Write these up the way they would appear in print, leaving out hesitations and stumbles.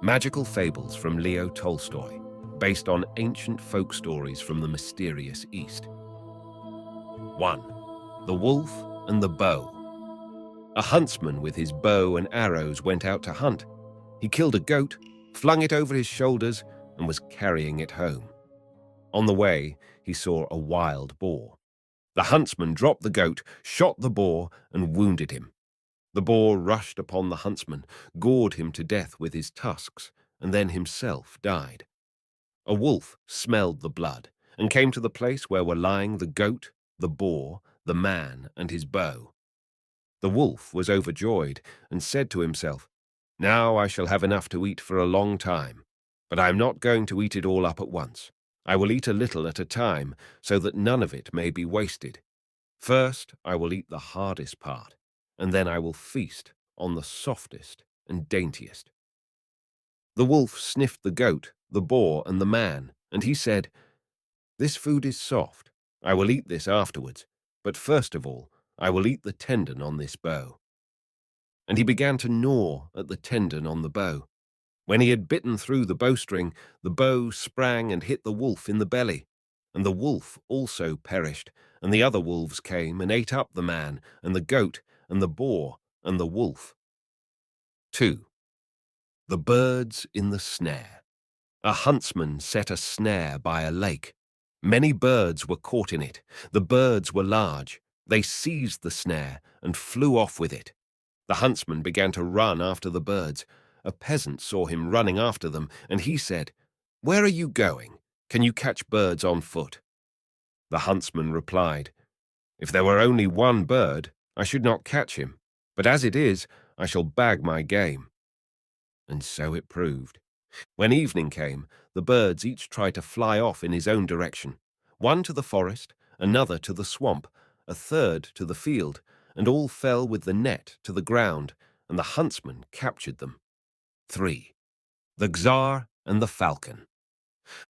Magical Fables from Leo Tolstoy, based on ancient folk stories from the mysterious East. 1. The Wolf and the Bow. A huntsman with his bow and arrows went out to hunt. He killed a goat, flung it over his shoulders, and was carrying it home. On the way, he saw a wild boar. The huntsman dropped the goat, shot the boar, and wounded him. The boar rushed upon the huntsman, gored him to death with his tusks, and then himself died. A wolf smelled the blood and came to the place where were lying the goat, the boar, the man, and his bow. The wolf was overjoyed and said to himself, "Now I shall have enough to eat for a long time, but I am not going to eat it all up at once. I will eat a little at a time so that none of it may be wasted. First I will eat the hardest part, and then I will feast on the softest and daintiest." The wolf sniffed the goat, the boar, and the man, and he said, "This food is soft. I will eat this afterwards, but first of all I will eat the tendon on this bow." And he began to gnaw at the tendon on the bow. When he had bitten through the bowstring, the bow sprang and hit the wolf in the belly, and the wolf also perished, and the other wolves came and ate up the man, and the goat, and the boar, and the wolf. 2. The birds in the snare. A huntsman set a snare by a lake. Many birds were caught in it. The birds were large. They seized the snare and flew off with it. The huntsman began to run after the birds. A peasant saw him running after them, and he said, "Where are you going? Can you catch birds on foot?" The huntsman replied, "If there were only one bird, I should not catch him, but as it is, I shall bag my game." And so it proved. When evening came, the birds each tried to fly off in his own direction, one to the forest, another to the swamp, a third to the field, and all fell with the net to the ground, and the huntsman captured them. 3. The Czar and the Falcon.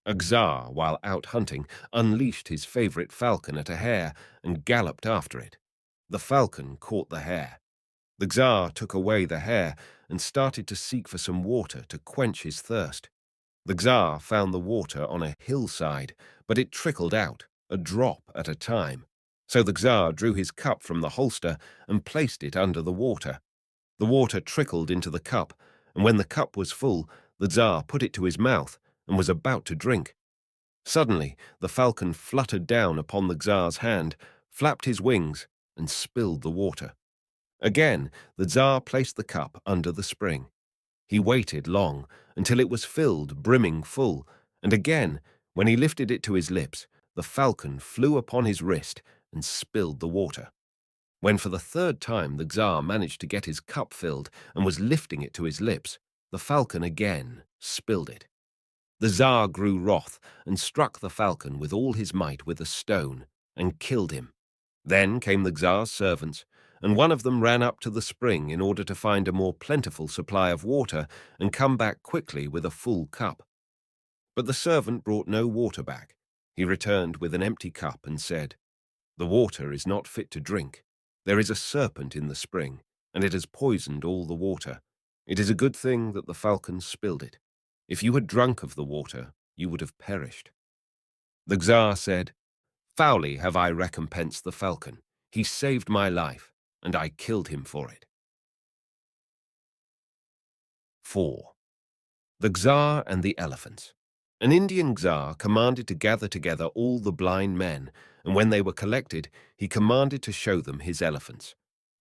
A Czar, while out hunting, unleashed his favorite falcon at a hare and galloped after it. The falcon caught the hare. The Czar took away the hare and started to seek for some water to quench his thirst. The Czar found the water on a hillside, but it trickled out, a drop at a time. So the Czar drew his cup from the holster and placed it under the water. The water trickled into the cup, and when the cup was full, the Czar put it to his mouth and was about to drink. Suddenly, the falcon fluttered down upon the Czar's hand, flapped his wings, and spilled the water. Again, the Tsar placed the cup under the spring. He waited long, until it was filled, brimming full, and again, when he lifted it to his lips, the falcon flew upon his wrist and spilled the water. When for the third time the Tsar managed to get his cup filled and was lifting it to his lips, the falcon again spilled it. The Tsar grew wroth and struck the falcon with all his might with a stone and killed him. Then came the Tsar's servants, and one of them ran up to the spring in order to find a more plentiful supply of water and come back quickly with a full cup. But the servant brought no water back. He returned with an empty cup and said, "The water is not fit to drink. There is a serpent in the spring, and it has poisoned all the water. It is a good thing that the falcon spilled it. If you had drunk of the water, you would have perished." The Tsar said, "Foully have I recompensed the falcon. He saved my life, and I killed him for it." 4. The Czar and the Elephants. An Indian Czar commanded to gather together all the blind men, and when they were collected, he commanded to show them his elephants.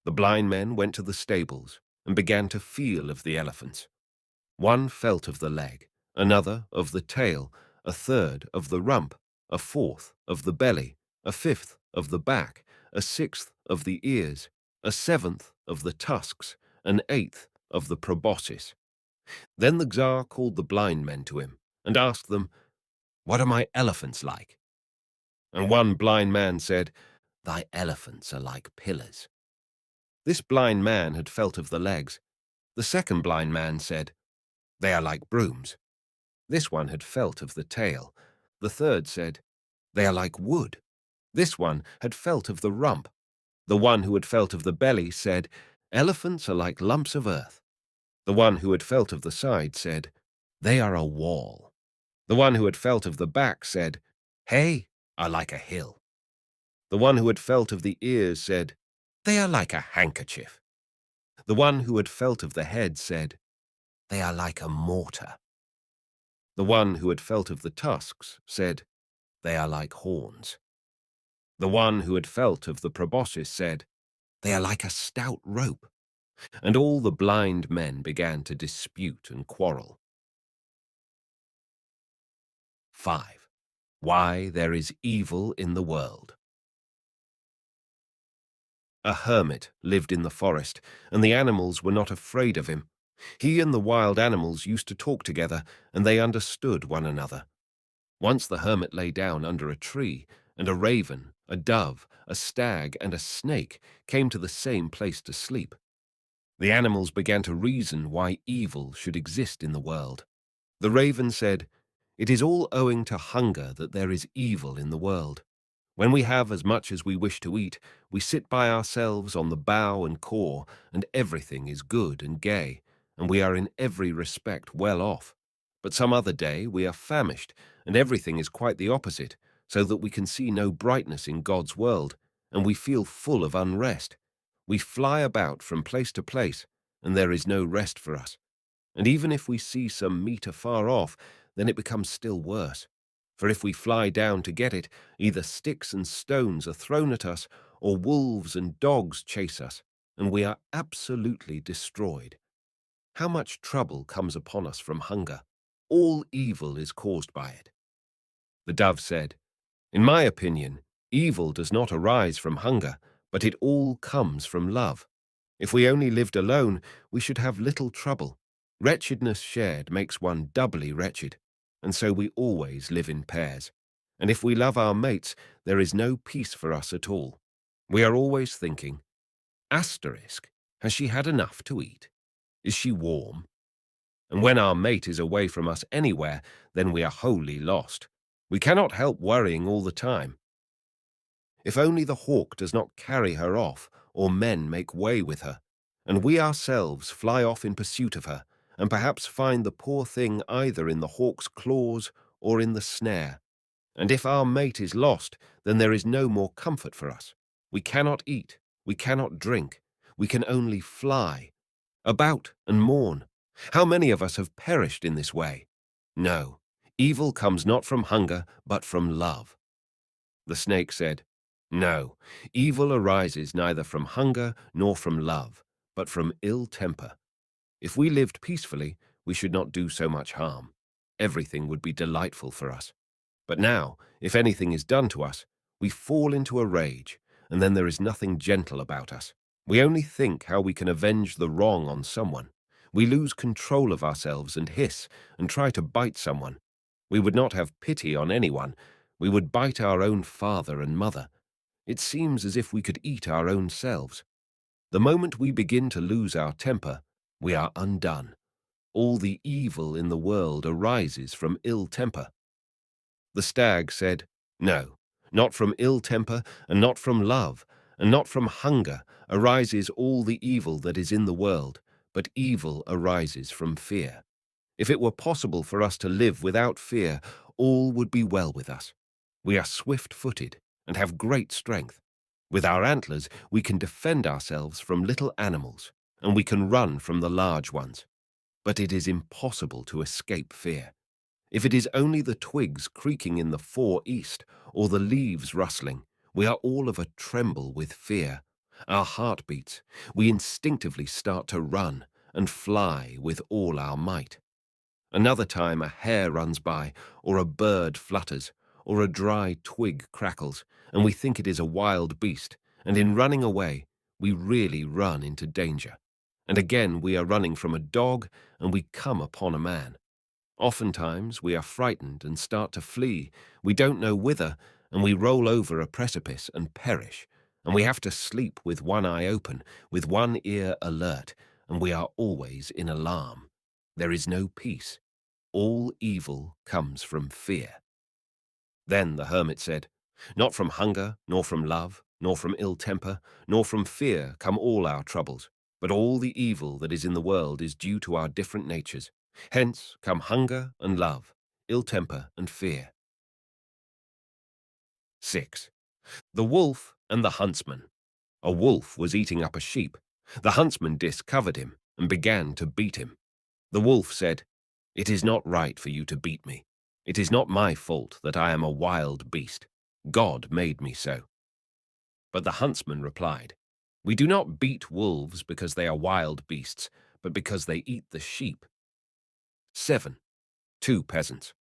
The blind men went to the stables and began to feel of the elephants. One felt of the leg, another of the tail, a third of the rump, a fourth of the belly, a fifth of the back, a sixth of the ears, a seventh of the tusks, an eighth of the proboscis. Then the Czar called the blind men to him and asked them, "What are my elephants like?" And one blind man said, "Thy elephants are like pillars." This blind man had felt of the legs. The second blind man said, "They are like brooms." This one had felt of the tail. The third said, "They are like wood." This one had felt of the rump. The one who had felt of the belly said, "Elephants are like lumps of earth." The one who had felt of the side said, They are a wall. The one who had felt of the back said, Hey, are like a hill. The one who had felt of the ears said, They are like a handkerchief. The one who had felt of the head said, They are like a mortar. The one who had felt of the tusks said, They are like horns. The one who had felt of the proboscis said, They are like a stout rope. And all the blind men began to dispute and quarrel. 5. Why there is evil in the world. A hermit lived in the forest, and the animals were not afraid of him. He and the wild animals used to talk together, and they understood one another. Once the hermit lay down under a tree, and a raven, a dove, a stag, and a snake came to the same place to sleep. The animals began to reason why evil should exist in the world. The raven said, It is all owing to hunger that there is evil in the world. When we have as much as we wish to eat, we sit by ourselves on the bough and core, and everything is good and gay, and we are in every respect well off. But some other day we are famished, and everything is quite the opposite, so that we can see no brightness in God's world, and we feel full of unrest. We fly about from place to place, and there is no rest for us. And even if we see some meat afar off, then it becomes still worse. For if we fly down to get it, either sticks and stones are thrown at us, or wolves and dogs chase us, and we are absolutely destroyed. How much trouble comes upon us from hunger? All evil is caused by it. The dove said, In my opinion, evil does not arise from hunger, but it all comes from love. If we only lived alone, we should have little trouble. Wretchedness shared makes one doubly wretched, and so we always live in pairs. And if we love our mates, there is no peace for us at all. We are always thinking, Asterisk, has she had enough to eat? Is she warm? And when our mate is away from us anywhere, then we are wholly lost. We cannot help worrying all the time. If only the hawk does not carry her off, or men make way with her, and we ourselves fly off in pursuit of her, and perhaps find the poor thing either in the hawk's claws or in the snare. And if our mate is lost, then there is no more comfort for us. We cannot eat, we cannot drink, we can only fly about and mourn. How many of us have perished in this way? No, evil comes not from hunger, but from love. The snake said, No, evil arises neither from hunger nor from love, but from ill temper. If we lived peacefully, we should not do so much harm. Everything would be delightful for us. But now, if anything is done to us, we fall into a rage, and then there is nothing gentle about us. We only think how we can avenge the wrong on someone. We lose control of ourselves and hiss and try to bite someone. We would not have pity on anyone. We would bite our own father and mother. It seems as if we could eat our own selves. The moment we begin to lose our temper, we are undone. All the evil in the world arises from ill temper. The stag said, No, not from ill temper, and not from love, and not from hunger arises all the evil that is in the world, but evil arises from fear. If it were possible for us to live without fear, all would be well with us. We are swift-footed and have great strength. With our antlers, we can defend ourselves from little animals, and we can run from the large ones. But it is impossible to escape fear. If it is only the twigs creaking in the far east, or the leaves rustling, we are all of a tremble with fear. Our heart beats. We instinctively start to run and fly with all our might. Another time a hare runs by, or a bird flutters, or a dry twig crackles, and we think it is a wild beast, and in running away, we really run into danger. And again we are running from a dog, and we come upon a man. Oftentimes we are frightened and start to flee. We don't know whither, and we roll over a precipice and perish. And we have to sleep with one eye open, with one ear alert, and we are always in alarm. There is no peace. All evil comes from fear. Then the hermit said, Not from hunger, nor from love, nor from ill temper, nor from fear come all our troubles, but all the evil that is in the world is due to our different natures. Hence come hunger and love, ill temper and fear. 6. The wolf and the huntsman. A wolf was eating up a sheep. The huntsman discovered him and began to beat him. The wolf said, "It is not right for you to beat me. It is not my fault that I am a wild beast. God made me so." But the huntsman replied, "We do not beat wolves because they are wild beasts, but because they eat the sheep." 7. Two peasants.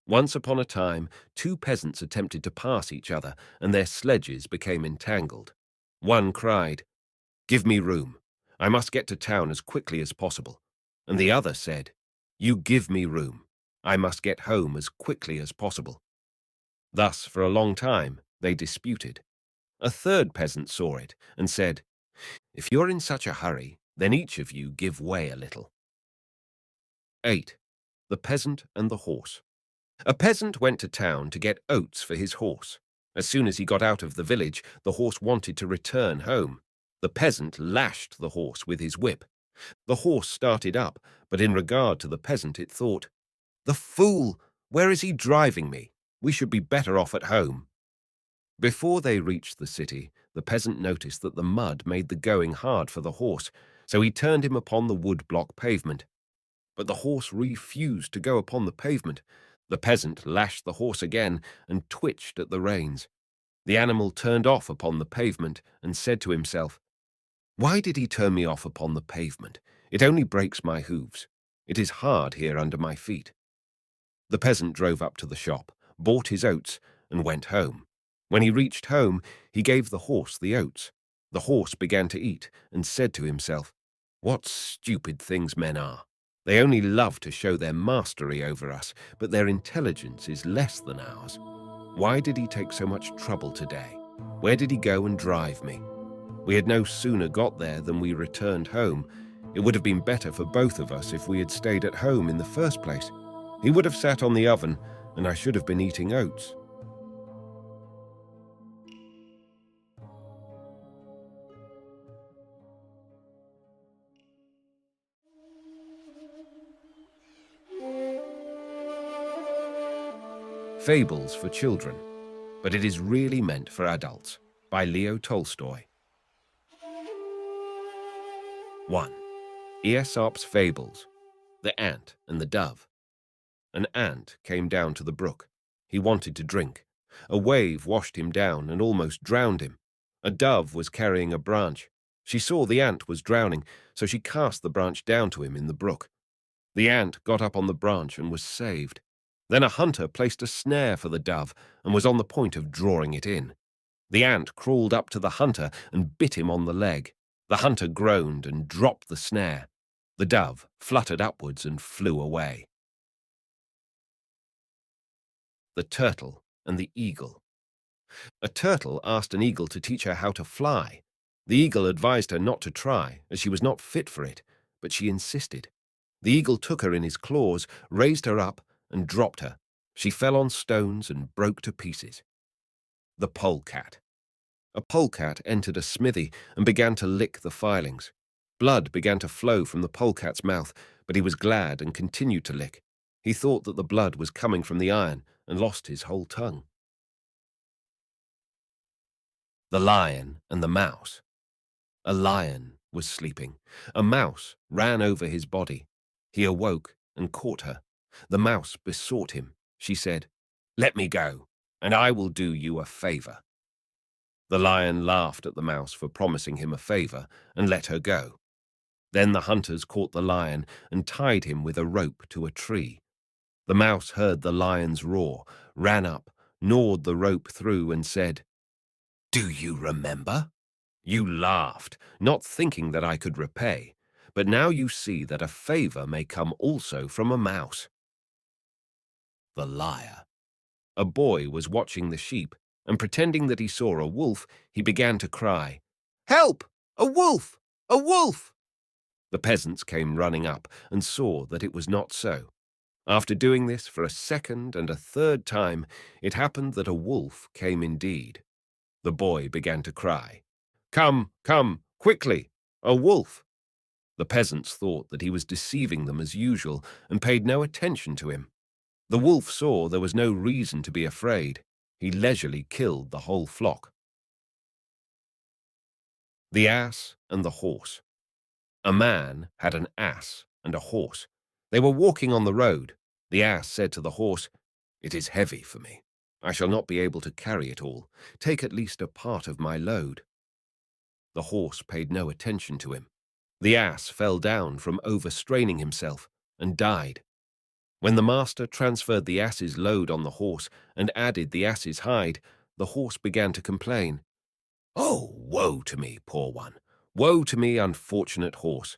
Once upon a time, two peasants attempted to pass each other, and their sledges became entangled. One cried, "Give me room. I must get to town as quickly as possible." And the other said, "You give me room. I must get home as quickly as possible." Thus, for a long time, they disputed. A third peasant saw it and said, "If you're in such a hurry, then each of you give way a little." 8. The peasant and the horse. A peasant went to town to get oats for his horse. As soon as he got out of the village, the horse wanted to return home. The peasant lashed the horse with his whip. The horse started up, but in regard to the peasant it thought, "The fool! Where is he driving me? We should be better off at home." Before they reached the city, the peasant noticed that the mud made the going hard for the horse, so he turned him upon the wood-block pavement. But the horse refused to go upon the pavement. The peasant lashed the horse again and twitched at the reins. The animal turned off upon the pavement and said to himself, "Why did he turn me off upon the pavement? It only breaks my hooves. It is hard here under my feet." The peasant drove up to the shop, bought his oats, and went home. When he reached home, he gave the horse the oats. The horse began to eat and said to himself, "What stupid things men are! They only love to show their mastery over us, but their intelligence is less than ours. Why did he take so much trouble today? Where did he go and drive me? We had no sooner got there than we returned home. It would have been better for both of us if we had stayed at home in the first place. He would have sat on the oven, and I should have been eating oats." Fables for Children, but it is really meant for adults, by Leo Tolstoy. 1. Aesop's Fables. The Ant and the Dove. An ant came down to the brook. He wanted to drink. A wave washed him down and almost drowned him. A dove was carrying a branch. She saw the ant was drowning, so she cast the branch down to him in the brook. The ant got up on the branch and was saved. Then a hunter placed a snare for the dove and was on the point of drawing it in. The ant crawled up to the hunter and bit him on the leg. The hunter groaned and dropped the snare. The dove fluttered upwards and flew away. The Turtle and the Eagle. A turtle asked an eagle to teach her how to fly. The eagle advised her not to try, as she was not fit for it, but she insisted. The eagle took her in his claws, raised her up, and dropped her. She fell on stones and broke to pieces. The Polecat. A polecat entered a smithy and began to lick the filings. Blood began to flow from the polecat's mouth, but he was glad and continued to lick. He thought that the blood was coming from the iron and lost his whole tongue. The Lion and the Mouse. A lion was sleeping. A mouse ran over his body. He awoke and caught her. The mouse besought him. She said, "Let me go, and I will do you a favor." The lion laughed at the mouse for promising him a favor and let her go. Then the hunters caught the lion and tied him with a rope to a tree. The mouse heard the lion's roar, ran up, gnawed the rope through, and said, "Do you remember? You laughed, not thinking that I could repay, but now you see that a favor may come also from a mouse." The Liar. A boy was watching the sheep, and pretending that he saw a wolf, he began to cry, "Help! A wolf! A wolf!" The peasants came running up and saw that it was not so. After doing this for a second and a third time, it happened that a wolf came indeed. The boy began to cry, "Come, come, quickly, a wolf!" The peasants thought that he was deceiving them as usual and paid no attention to him. The wolf saw there was no reason to be afraid. He leisurely killed the whole flock. The ass and the horse. A man had an ass and a horse. They were walking on the road. The ass said to the horse, "It is heavy for me. I shall not be able to carry it all. Take at least a part of my load." The horse paid no attention to him. The ass fell down from overstraining himself and died. When the master transferred the ass's load on the horse and added the ass's hide, the horse began to complain. "Oh, woe to me, poor one! Woe to me, unfortunate horse!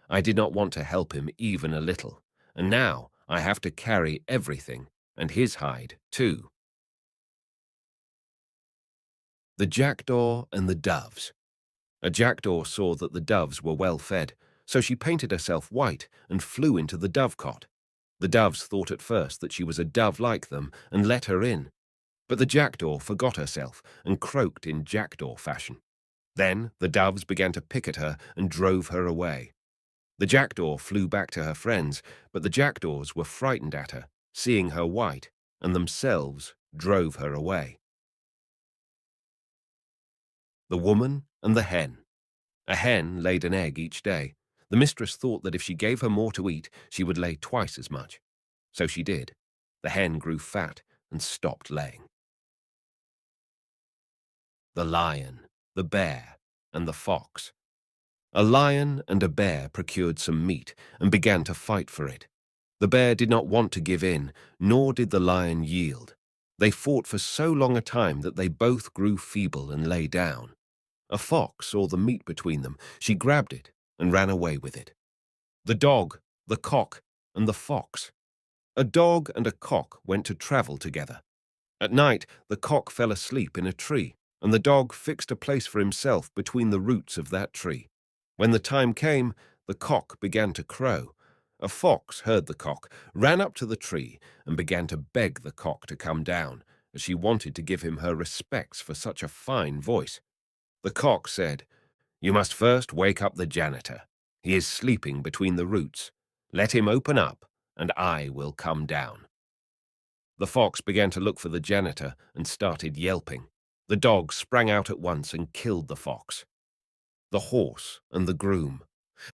I did not want to help him even a little, and now I have to carry everything, and his hide, too." The jackdaw and the doves. A jackdaw saw that the doves were well fed, so she painted herself white and flew into the dovecot. The doves thought at first that she was a dove like them and let her in. But the jackdaw forgot herself and croaked in jackdaw fashion. Then the doves began to pick at her and drove her away. The jackdaw flew back to her friends, but the jackdaws were frightened at her, seeing her white, and themselves drove her away. The woman and the hen. A hen laid an egg each day. The mistress thought that if she gave her more to eat, she would lay twice as much. So she did. The hen grew fat and stopped laying. The lion, the bear, and the fox. A lion and a bear procured some meat and began to fight for it. The bear did not want to give in, nor did the lion yield. They fought for so long a time that they both grew feeble and lay down. A fox saw the meat between them. She grabbed it and ran away with it. The dog, the cock, and the fox. A dog and a cock went to travel together. At night, the cock fell asleep in a tree, and the dog fixed a place for himself between the roots of that tree. When the time came, the cock began to crow. A fox heard the cock, ran up to the tree, and began to beg the cock to come down, as she wanted to give him her respects for such a fine voice. The cock said, "You must first wake up the janitor. He is sleeping between the roots. Let him open up, and I will come down." The fox began to look for the janitor and started yelping. The dog sprang out at once and killed the fox. The horse and the groom.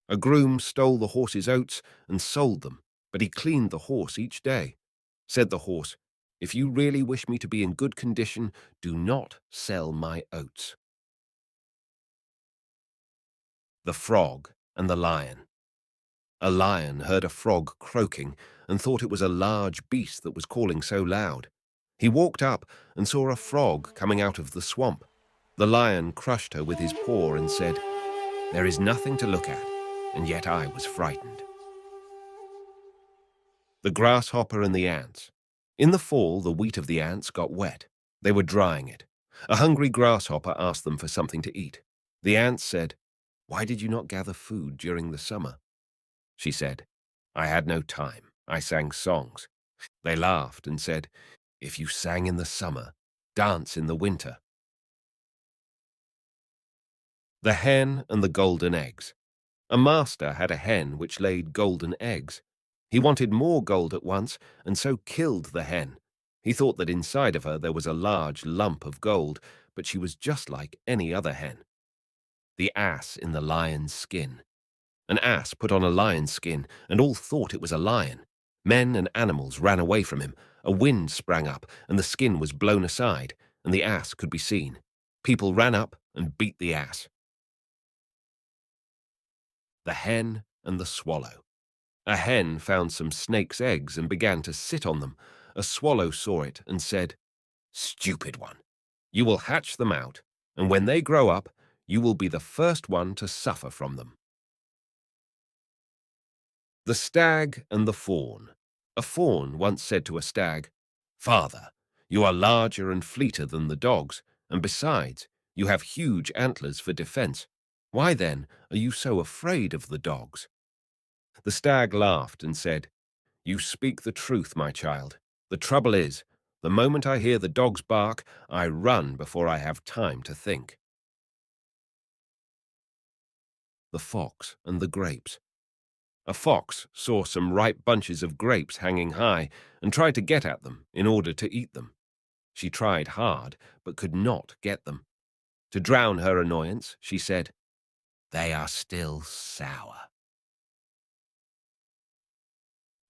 A groom stole the horse's oats and sold them, but he cleaned the horse each day. Said the horse, "If you really wish me to be in good condition, do not sell my oats." The frog and the lion. A lion heard a frog croaking and thought it was a large beast that was calling so loud. He walked up and saw a frog coming out of the swamp. The lion crushed her with his paw and said, "There is nothing to look at, and yet I was frightened." The grasshopper and the ants. In the fall, the wheat of the ants got wet. They were drying it. A hungry grasshopper asked them for something to eat. The ants said, "Why did you not gather food during the summer?" She said, "I had no time. I sang songs." They laughed and said, "If you sang in the summer, dance in the winter." The hen and the golden eggs. A master had a hen which laid golden eggs. He wanted more gold at once, and so killed the hen. He thought that inside of her there was a large lump of gold, but she was just like any other hen. The ass in the lion's skin. An ass put on a lion's skin, and all thought it was a lion. Men and animals ran away from him. A wind sprang up, and the skin was blown aside, and the ass could be seen. People ran up and beat the ass. The hen and the swallow. A hen found some snake's eggs and began to sit on them. A swallow saw it and said, "Stupid one, you will hatch them out, and when they grow up, you will be the first one to suffer from them." The stag and the fawn. A fawn once said to a stag, "Father, you are larger and fleeter than the dogs, and besides, you have huge antlers for defense. Why then are you so afraid of the dogs?" The stag laughed and said, "You speak the truth, my child. The trouble is, the moment I hear the dogs bark, I run before I have time to think." the fox and the grapes. A fox saw some ripe bunches of grapes hanging high and tried to get at them in order to eat them. She tried hard, but could not get them. To drown her annoyance, she said, "They are still sour."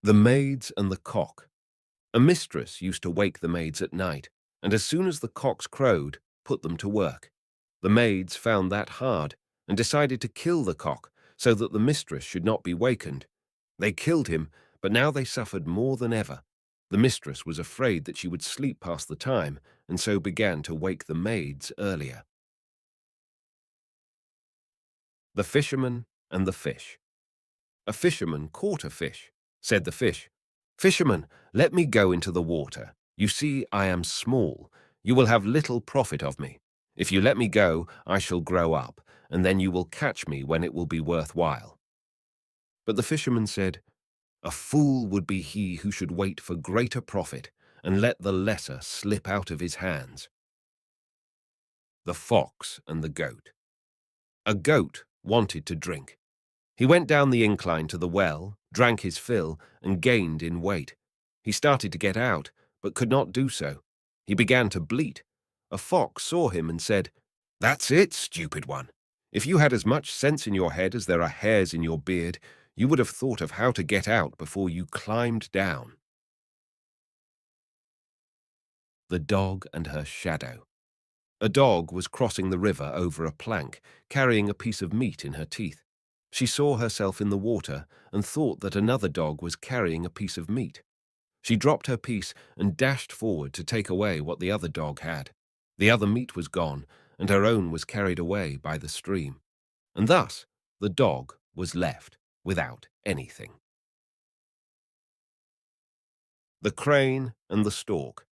The Maids and the Cock. A mistress used to wake the maids at night, and as soon as the cocks crowed, put them to work. The maids found that hard and decided to kill the cock so that the mistress should not be wakened. They killed him, but now they suffered more than ever. The mistress was afraid that she would sleep past the time, and so began to wake the maids earlier. The Fisherman and the Fish. A fisherman caught a fish. Said the fish, "Fisherman, let me go into the water. You see, I am small. You will have little profit of me. If you let me go, I shall grow up, and then you will catch me when it will be worthwhile." But the fisherman said, "A fool would be he who should wait for greater profit and let the lesser slip out of his hands." The Fox and the Goat. A goat wanted to drink. He went down the incline to the well, drank his fill, and gained in weight. He started to get out, but could not do so. He began to bleat. A fox saw him and said, "That's it, stupid one. If you had as much sense in your head as there are hairs in your beard, you would have thought of how to get out before you climbed down." The Dog and Her Shadow. A dog was crossing the river over a plank, carrying a piece of meat in her teeth. She saw herself in the water and thought that another dog was carrying a piece of meat. She dropped her piece and dashed forward to take away what the other dog had. The other meat was gone, and her own was carried away by the stream. And thus the dog was left without anything. The Crane and the Stork.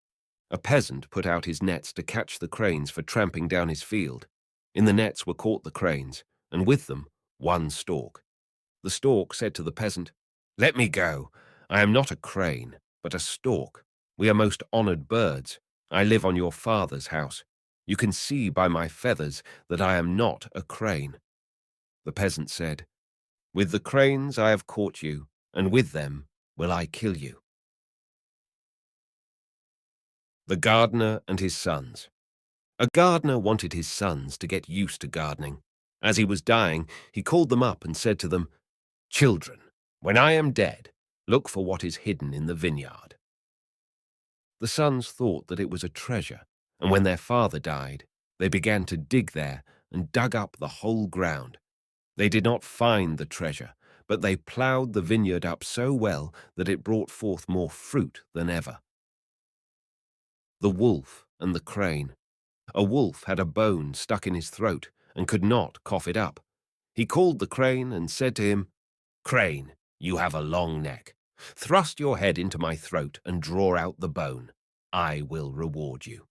A peasant put out his nets to catch the cranes for tramping down his field. In the nets were caught the cranes, and with them one stork. The stork said to the peasant, "Let me go. I am not a crane, but a stork. We are most honored birds. I live on your father's house. You can see by my feathers that I am not a crane." The peasant said, "With the cranes I have caught you, and with them will I kill you." The Gardener and His Sons. A gardener wanted his sons to get used to gardening. As he was dying, he called them up and said to them, "Children, when I am dead, look for what is hidden in the vineyard." The sons thought that it was a treasure, and when their father died, they began to dig there and dug up the whole ground. They did not find the treasure, but they ploughed the vineyard up so well that it brought forth more fruit than ever. The Wolf and the Crane. A wolf had a bone stuck in his throat and could not cough it up. He called the crane and said to him, "Crane, you have a long neck. Thrust your head into my throat and draw out the bone. I will reward you."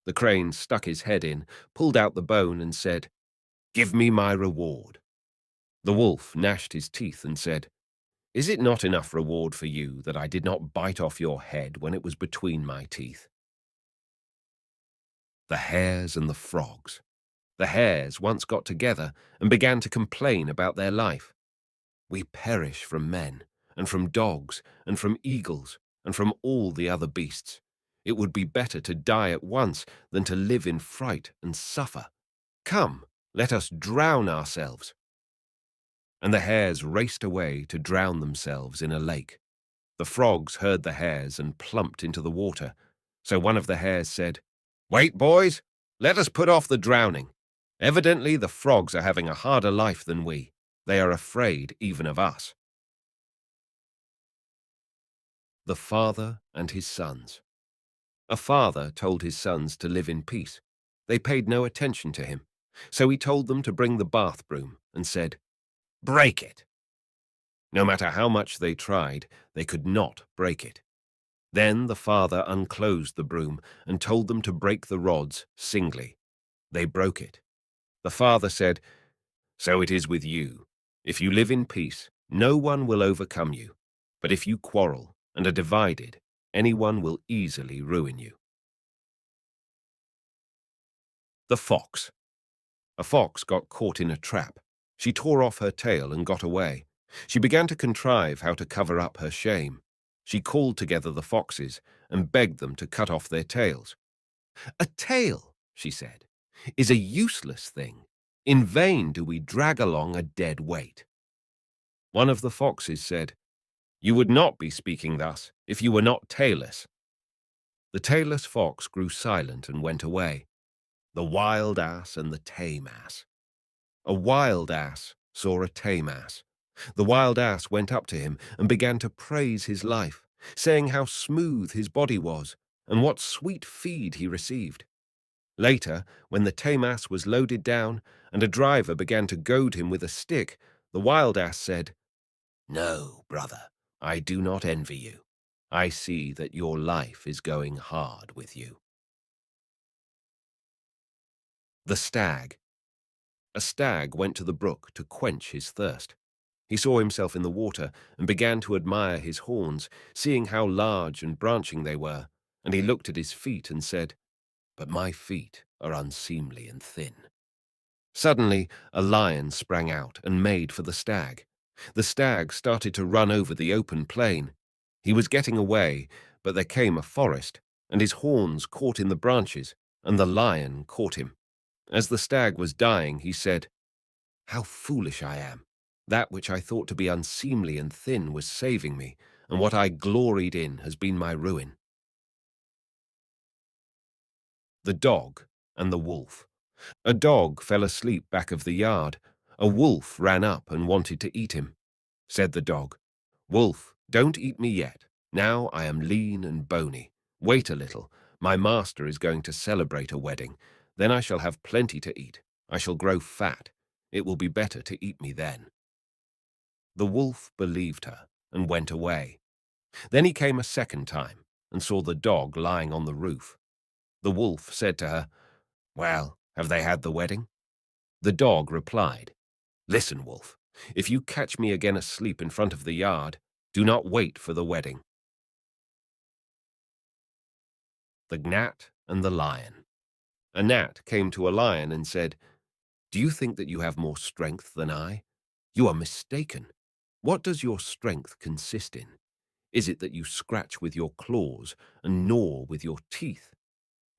The crane stuck his head in, pulled out the bone and said, "Give me my reward." The wolf gnashed his teeth and said, "Is it not enough reward for you that I did not bite off your head when it was between my teeth?" The Hares and the Frogs. The hares once got together and began to complain about their life. "We perish from men, and from dogs, and from eagles, and from all the other beasts. It would be better to die at once than to live in fright and suffer. Come, let us drown ourselves." And the hares raced away to drown themselves in a lake. The frogs heard the hares and plumped into the water. So one of the hares said, "Wait, boys, let us put off the drowning. Evidently the frogs are having a harder life than we. They are afraid even of us." The Father and His Sons. A father told his sons to live in peace. They paid no attention to him, so he told them to bring the bath broom and said, "Break it." No matter how much they tried, they could not break it. Then the father unclosed the broom and told them to break the rods singly. They broke it. The father said, "So it is with you. If you live in peace, no one will overcome you. But if you quarrel and are divided, anyone will easily ruin you." The Fox. A fox got caught in a trap. She tore off her tail and got away. She began to contrive how to cover up her shame. She called together the foxes and begged them to cut off their tails. "A tail," she said, "is a useless thing. In vain do we drag along a dead weight." One of the foxes said, "You would not be speaking thus if you were not tailless." The tailless fox grew silent and went away. The wild ass and the tame ass. A wild ass saw a tame ass. The wild ass went up to him and began to praise his life, saying how smooth his body was and what sweet feed he received. Later, when the tame ass was loaded down and a driver began to goad him with a stick, the wild ass said, "No, brother, I do not envy you. I see that your life is going hard with you." The stag. A stag went to the brook to quench his thirst. He saw himself in the water and began to admire his horns, seeing how large and branching they were, and he looked at his feet and said, "But my feet are unseemly and thin." Suddenly, a lion sprang out and made for the stag. The stag started to run over the open plain. He was getting away, but there came a forest, and his horns caught in the branches, and the lion caught him. As the stag was dying, he said, "How foolish I am! That which I thought to be unseemly and thin was saving me, and what I gloried in has been my ruin." The dog and the wolf. A dog fell asleep back of the yard. A wolf ran up and wanted to eat him. Said the dog, "Wolf, don't eat me yet. Now I am lean and bony. Wait a little. My master is going to celebrate a wedding. Then I shall have plenty to eat. I shall grow fat. It will be better to eat me then." The wolf believed her and went away. Then he came a second time and saw the dog lying on the roof. The wolf said to her, "Well, have they had the wedding?" The dog replied, "Listen, wolf, if you catch me again asleep in front of the yard, do not wait for the wedding." The gnat and the lion. A gnat came to a lion and said, "Do you think that you have more strength than I? You are mistaken. What does your strength consist in? Is it that you scratch with your claws and gnaw with your teeth?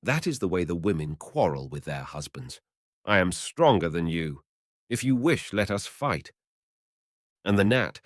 That is the way the women quarrel with their husbands. I am stronger than you. If you wish, let us fight." And the gnat